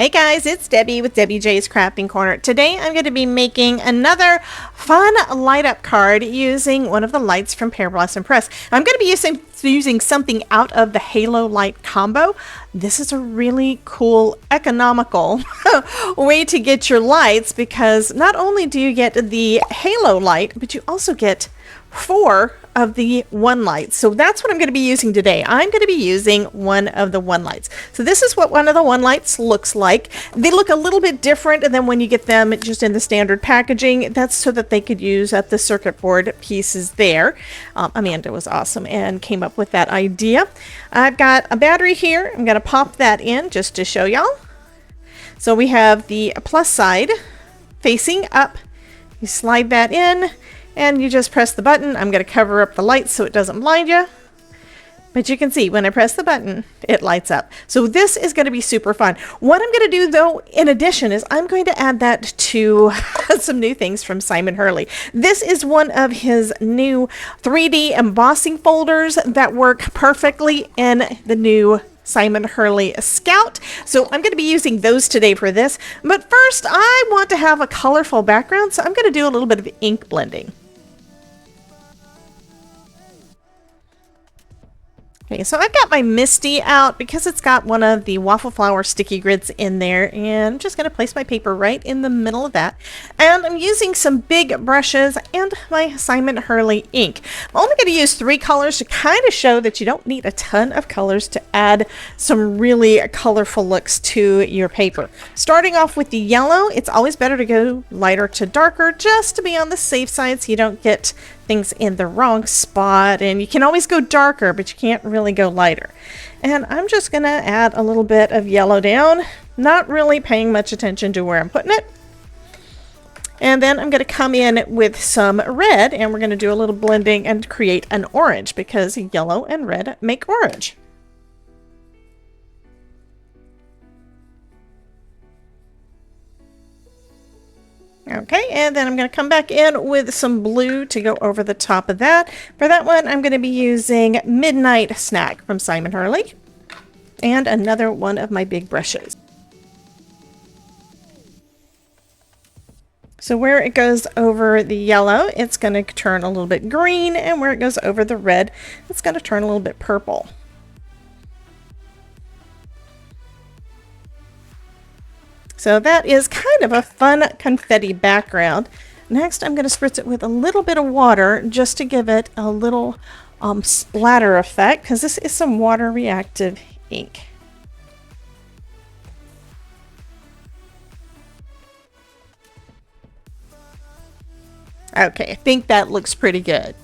Hey guys, it's Debbie with Debbie J's Crafting Corner. Today I'm going to be making another fun light up card using one of the lights from Pear Press. I'm going to be using something out of the Halo light combo. This is a really cool, economical way to get your lights because not only do you get the Halo light, but you also get 4 of the OneLights. So that's what I'm going to be using today. I'm going to be using one of the OneLights. So this is what one of the OneLights looks like. They look a little bit different than when you get them just in the standard packaging. That's so that they could use at the circuit board pieces there. Amanda was awesome and came up with that idea. I've got a battery here. I'm going to pop that in just to show y'all. So we have the plus side facing up. You slide that in and you just press the button. I'm going to cover up the light so it doesn't blind you. But you can see when I press the button, it lights up. So this is going to be super fun. What I'm going to do though, in addition, is I'm going to add that to some new things from Simon Hurley. This is one of his new 3D embossing folders that work perfectly in the new Simon Hurley Scout. So I'm going to be using those today for this. But first, I want to have a colorful background, so I'm going to do a little bit of ink blending. Okay, so I've got my Misty out because it's got one of the waffle flower sticky grids in there, and I'm just going to place my paper right in the middle of that. And I'm using some big brushes and my Simon Hurley ink. I'm only going to use 3 colors to kind of show that you don't need a ton of colors to add some really colorful looks to your paper. Starting off with the yellow, it's always better to go lighter to darker just to be on the safe side so you don't get things in the wrong spot. And you can always go darker, but you can't really go lighter. And I'm just gonna add a little bit of yellow down, not really paying much attention to where I'm putting it. And then I'm gonna come in with some red, and we're gonna do a little blending and create an orange because yellow and red make orange. Okay, and then I'm going to come back in with some blue to go over the top of that. For that one, I'm going to be using Midnight Snack from Simon Hurley and another one of my big brushes. So where it goes over the yellow, it's going to turn a little bit green, and where it goes over the red, it's going to turn a little bit purple. So that is kind of a fun confetti background. Next, I'm going to spritz it with a little bit of water just to give it a little splatter effect, because this is some water reactive ink. Okay, I think that looks pretty good.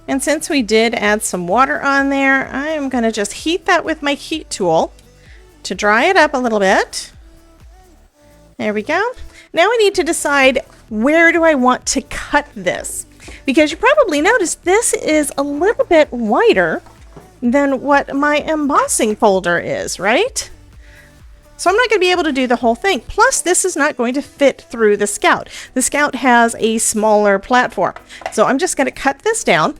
And since we did add some water on there, I'm going to just heat that with my heat tool to dry it up a little bit. There we go. Now I need to decide, where do I want to cut this? Because you probably noticed this is a little bit wider than what my embossing folder is, right? So I'm not going to be able to do the whole thing. Plus, this is not going to fit through the Scout. The Scout has a smaller platform. So I'm just going to cut this down.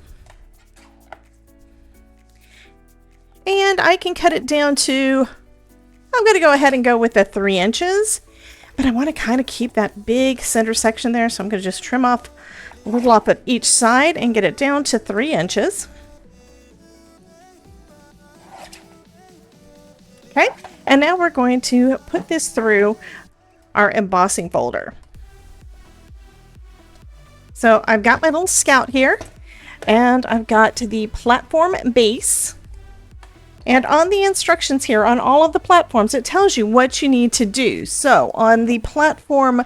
And I can cut it down to, I'm going to go ahead and go with the 3 inches. But I want to kind of keep that big center section there, so I'm going to just trim off a little off at each side and get it down to 3 inches. Okay, and now we're going to put this through our embossing folder. So I've got my little Scout here, and I've got the platform base. And on the instructions here, on all of the platforms, it tells you what you need to do. So on the platform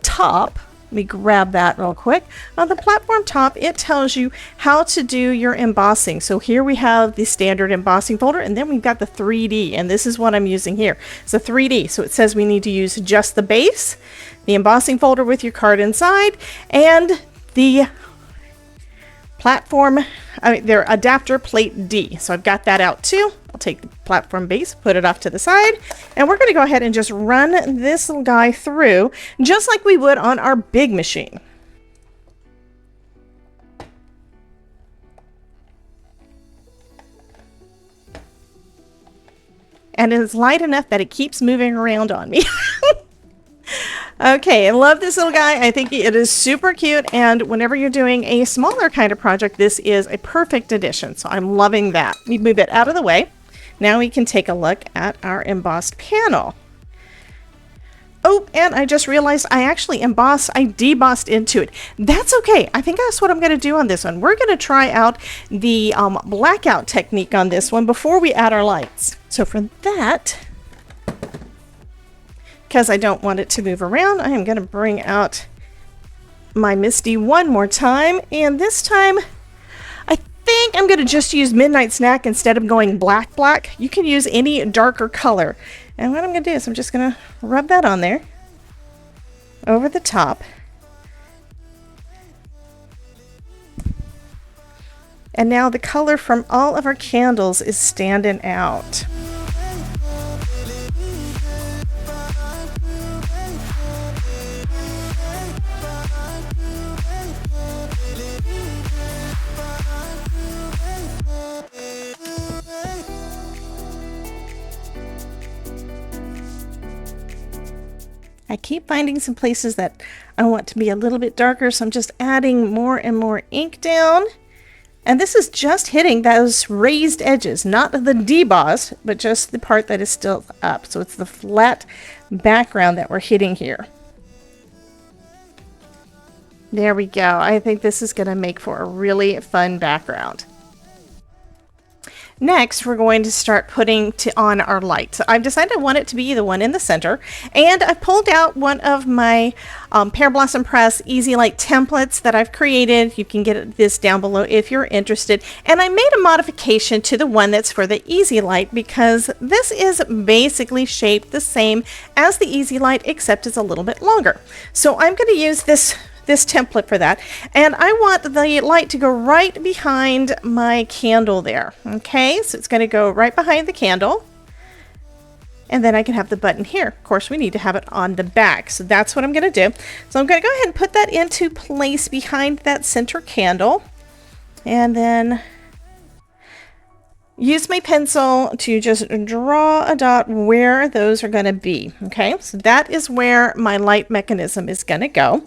top, let me grab that real quick. On the platform top, it tells you how to do your embossing. So here we have the standard embossing folder, and then we've got the 3D, and this is what I'm using here. It's a 3D, so it says we need to use just the base, the embossing folder with your card inside, and the platform, their adapter plate D. So I've got that out too. I'll take the platform base, put it off to the side, and we're going to go ahead and just run this little guy through just like we would on our big machine. And it's light enough that it keeps moving around on me. Okay, I love this little guy. I think it is super cute, and whenever you're doing a smaller kind of project, this is a perfect addition. So I'm loving that. We move it out of the way. Now we can take a look at our embossed panel. Oh, and I just realized I actually debossed into it. That's okay. I think that's what I'm going to do on this one. We're going to try out the blackout technique on this one before we add our lights. So for that, because I don't want it to move around, I am going to bring out my Misty one more time. And this time, I think I'm going to just use Midnight Snack instead of going black. You can use any darker color. And what I'm going to do is I'm just going to rub that on there over the top. And now the color from all of our candles is standing out. I keep finding some places that I want to be a little bit darker, so I'm just adding more and more ink down. And this is just hitting those raised edges, not the debossed, but just the part that is still up. So it's the flat background that we're hitting here. There we go. I think this is going to make for a really fun background. Next, we're going to start putting on our light. So I've decided I want it to be the one in the center, and I've pulled out one of my Pear Blossom Press EZLight templates that I've created. You can get this down below if you're interested. And I made a modification to the one that's for the EZLight because this is basically shaped the same as the EZLight, except it's a little bit longer. So I'm going to use this template for that, and I want the light to go right behind my candle there. Okay, so it's going to go right behind the candle, and then I can have the button here. Of course, we need to have it on the back, so that's what I'm going to do. So I'm going to go ahead and put that into place behind that center candle, and then use my pencil to just draw a dot where those are going to be. Okay, so that is where my light mechanism is going to go.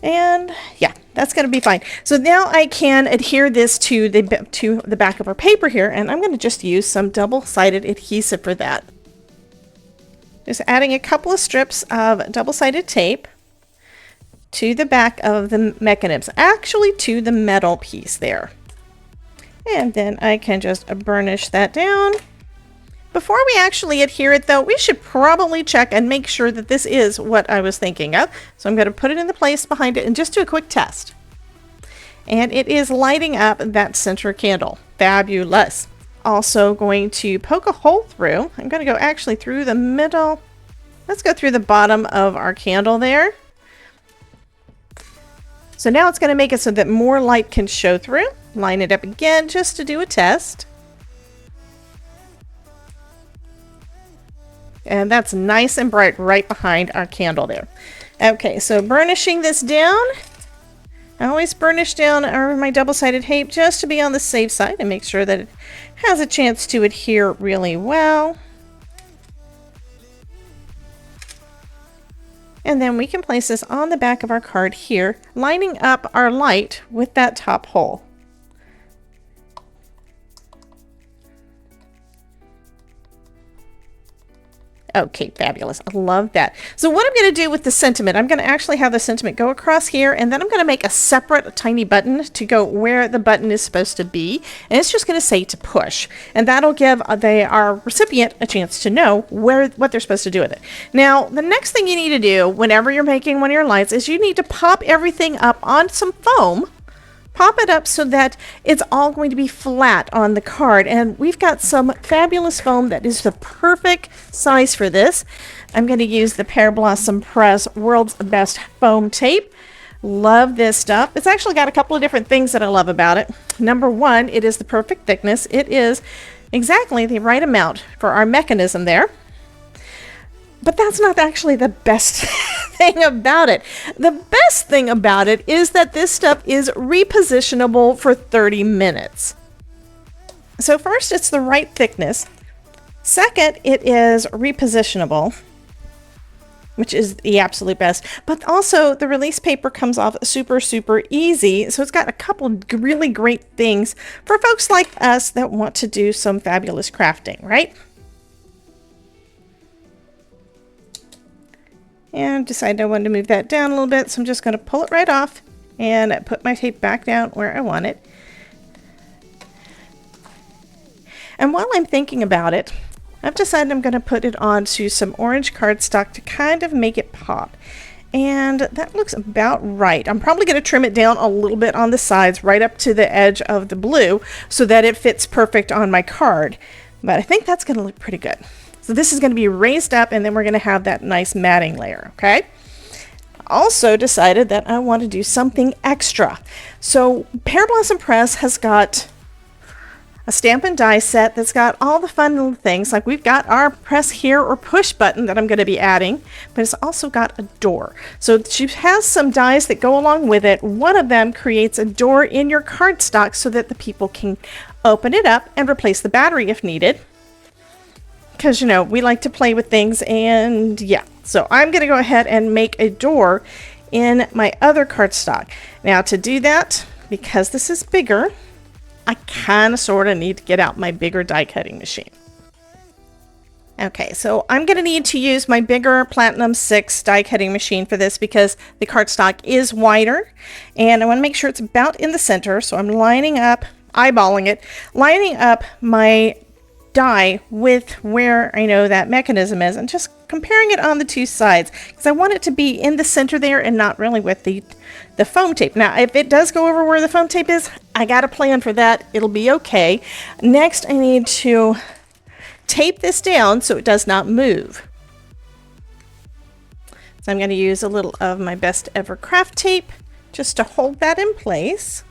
And yeah, that's going to be fine. So now I can adhere this to the back of our paper here, and I'm going to just use some double-sided adhesive for that. Just adding a couple of strips of double-sided tape to the back of the mechanism, actually to the metal piece there. And then I can just burnish that down. Before we actually adhere it, though, we should probably check and make sure that this is what I was thinking of. So I'm going to put it in the place behind it and just do a quick test. And it is lighting up that center candle. Fabulous. Also going to poke a hole through. I'm going to go actually through the middle. Let's go through the bottom of our candle there. So now it's going to make it so that more light can show through. Line it up again just to do a test. And that's nice and bright right behind our candle there. Okay, so burnishing this down. I always burnish down my double-sided tape just to be on the safe side and make sure that it has a chance to adhere really well. And then we can place this on the back of our card here, lining up our light with that top hole. Okay, fabulous. I love that. So what I'm going to do with the sentiment, I'm going to actually have the sentiment go across here, and then I'm going to make a separate tiny button to go where the button is supposed to be. And it's just going to say to push. And that'll give our recipient a chance to know what they're supposed to do with it. Now, the next thing you need to do whenever you're making one of your lights is you need to pop everything up on some foam. Pop it up so that it's all going to be flat on the card. And we've got some fabulous foam that is the perfect size for this. I'm going to use the Pear Blossom Press World's Best Foam Tape. Love this stuff. It's actually got a couple of different things that I love about it. Number one, it is the perfect thickness. It is exactly the right amount for our mechanism there. But that's not actually the best thing about it. The best thing about it is that this stuff is repositionable for 30 minutes. So first, it's the right thickness. Second, it is repositionable, which is the absolute best, but also the release paper comes off super easy. So it's got a couple really great things for folks like us that want to do some fabulous crafting, right? And decided I wanted to move that down a little bit, so I'm just going to pull it right off and put my tape back down where I want it. And while I'm thinking about it, I've decided I'm going to put it onto some orange cardstock to kind of make it pop. And that looks about right. I'm probably going to trim it down a little bit on the sides right up to the edge of the blue so that it fits perfect on my card. But I think that's going to look pretty good. So this is going to be raised up, and then we're going to have that nice matting layer, okay? Also decided that I want to do something extra. So Pear Blossom Press has got a stamp and die set that's got all the fun little things. Like we've got our press here or push button that I'm going to be adding, but it's also got a door. So she has some dies that go along with it. One of them creates a door in your cardstock so that the people can open it up and replace the battery if needed. Because, you know, we like to play with things, and yeah. So I'm going to go ahead and make a door in my other cardstock. Now to do that, because this is bigger, I kind of sort of need to get out my bigger die cutting machine. Okay, so I'm going to need to use my bigger Platinum 6 die cutting machine for this because the cardstock is wider, and I want to make sure it's about in the center. So I'm lining up, eyeballing it, lining up my die with where I know that mechanism is and just comparing it on the two sides because I want it to be in the center there and not really with the foam tape. Now if it does go over where the foam tape is, I got a plan for that. It'll be okay. Next I need to tape this down so it does not move. So I'm going to use a little of my best ever craft tape just to hold that in place.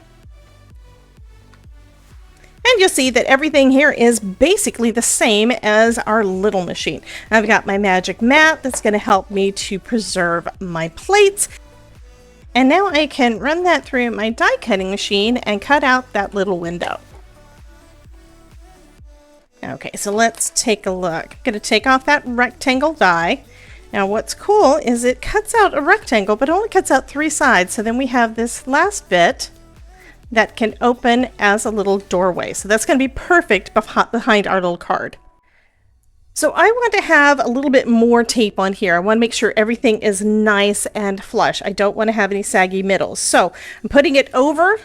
And you'll see that everything here is basically the same as our little machine. I've got my magic mat that's going to help me to preserve my plates. And now I can run that through my die cutting machine and cut out that little window. Okay, so let's take a look. I'm going to take off that rectangle die. Now what's cool is it cuts out a rectangle, but only cuts out 3 sides. So then we have this last bit that can open as a little doorway. So that's going to be perfect behind our little card. So I want to have a little bit more tape on here. I want to make sure everything is nice and flush. I don't want to have any saggy middles. So I'm putting it over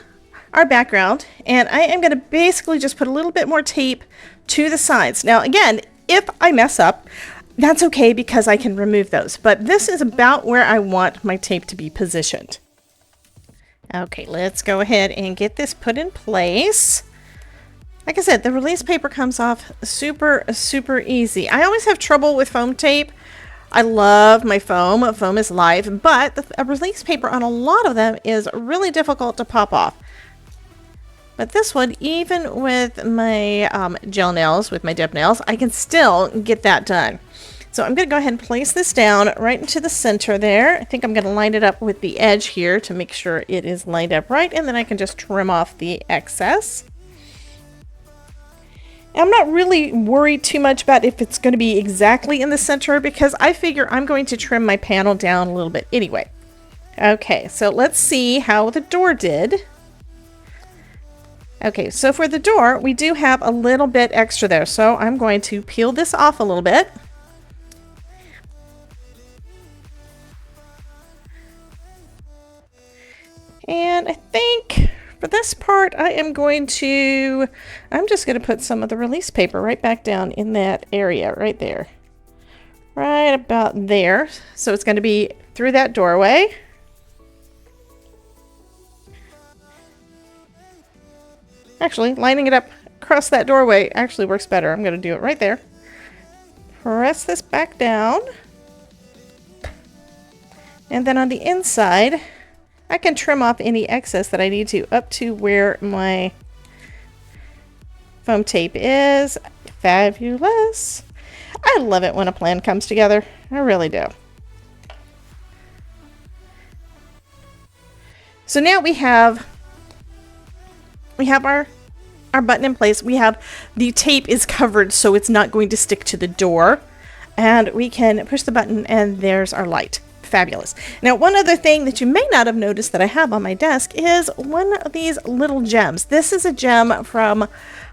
our background, and I am going to basically just put a little bit more tape to the sides. Now again, if I mess up, that's okay because I can remove those. But this is about where I want my tape to be positioned. Okay, let's go ahead and get this put in place. Like I said, the release paper comes off super easy. I always have trouble with foam tape. I love my foam. Foam is life, but the release paper on a lot of them is really difficult to pop off. But this one, even with my gel nails, with my dip nails, I can still get that done. So I'm going to go ahead and place this down right into the center there. I think I'm going to line it up with the edge here to make sure it is lined up right, and then I can just trim off the excess. I'm not really worried too much about if it's going to be exactly in the center because I figure I'm going to trim my panel down a little bit anyway. Okay, so let's see how the door did. Okay, so for the door, we do have a little bit extra there, so I'm going to peel this off a little bit. And I think for this part, I'm just going to put some of the release paper right back down in that area right there. Right about there. So it's going to be through that doorway. Actually, lining it up across that doorway actually works better. I'm going to do it right there. Press this back down. And then on the inside, I can trim off any excess that I need to up to where my foam tape is. Fabulous. I love it when a plan comes together. I really do. So now we have our our button in place. We have the tape is covered so it's not going to stick to the door. And we can push the button and there's our light. Fabulous. Now, one other thing that you may not have noticed that I have on my desk is one of these little gems. This is a gem from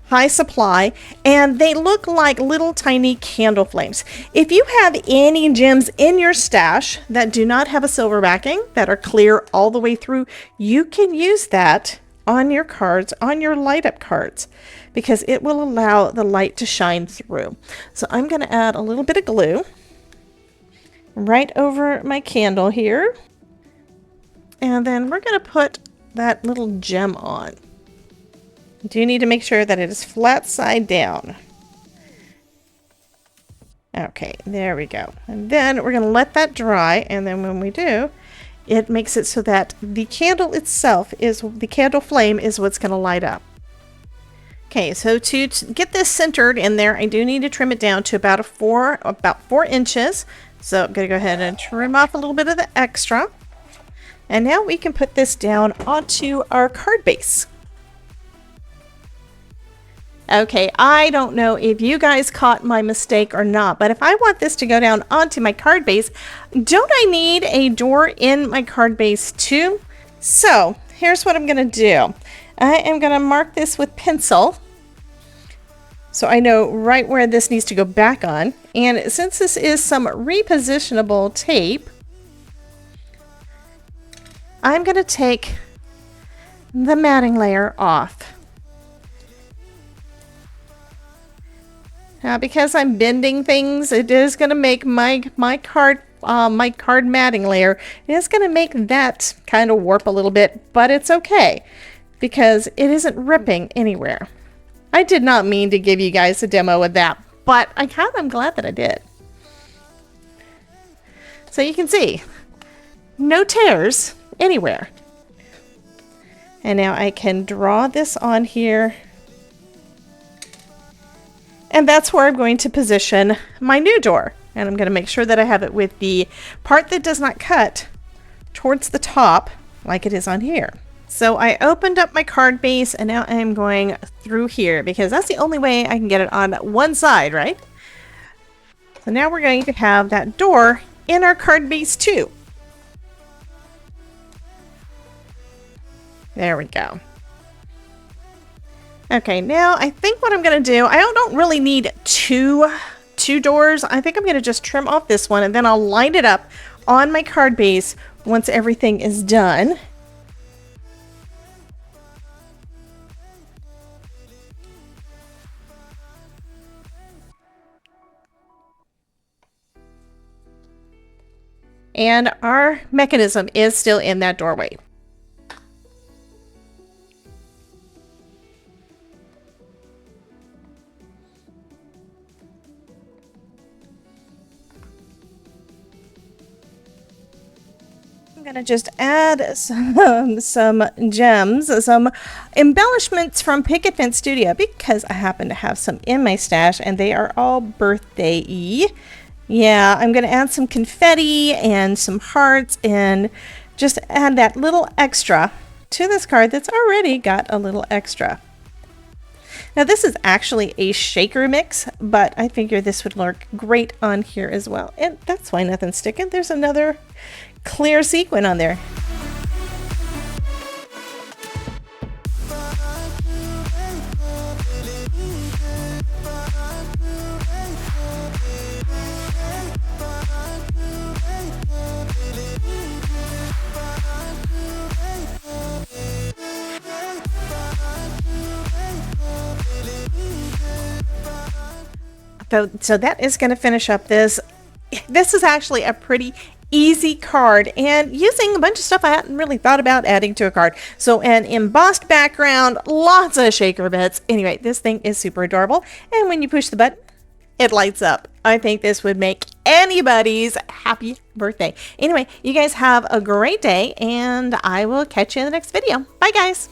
High Supply, and they look like little tiny candle flames. If you have any gems in your stash that do not have a silver backing, that are clear all the way through, you can use that on your cards, on your light up cards, because it will allow the light to shine through. So I'm going to add a little bit of glue right over my candle here. And then we're going to put that little gem on. You do need to make sure that it is flat side down. Okay, there we go. And then we're going to let that dry. And then when we do, it makes it so that the candle itself is, the candle flame is what's going to light up. Okay, so to get this centered in there, I do need to trim it down to about 4 inches. So I'm going to go ahead and trim off a little bit of the extra. And now we can put this down onto our card base. Okay, I don't know if you guys caught my mistake or not, but if I want this to go down onto my card base, don't I need a door in my card base too? So here's what I'm going to do. I am going to mark this with pencil, so I know right where this needs to go back on. And since this is some repositionable tape, I'm going to take the matting layer off. Now, because I'm bending things, it is going to make my card matting layer, it is going to make that kind of warp a little bit, but it's okay because it isn't ripping anywhere. I did not mean to give you guys a demo of that, but I'm glad that I did. So you can see, no tears anywhere. And now I can draw this on here. And that's where I'm going to position my new door. And I'm going to make sure that I have it with the part that does not cut towards the top like it is on here. So I opened up my card base and now I'm going through here because that's the only way I can get it on one side, right? So now we're going to have that door in our card base too. There we go. Okay, now I think what I'm going to do, I don't really need two doors. I think I'm going to just trim off this one and then I'll line it up on my card base once everything is done. And our mechanism is still in that doorway. I'm going to just add some gems, some embellishments from Picket Fence Studio because I happen to have some in my stash and they are all birthday-y. Yeah, I'm going to add some confetti and some hearts and just add that little extra to this card that's already got a little extra. Now this is actually a shaker mix, but I figure this would look great on here as well. And that's why nothing's sticking. There's another clear sequin on there. So that is going to finish up this. This is actually a pretty easy card and using a bunch of stuff I hadn't really thought about adding to a card. So an embossed background, lots of shaker bits. Anyway, this thing is super adorable. And when you push the button, it lights up. I think this would make anybody's happy birthday. Anyway, you guys have a great day and I will catch you in the next video. Bye guys.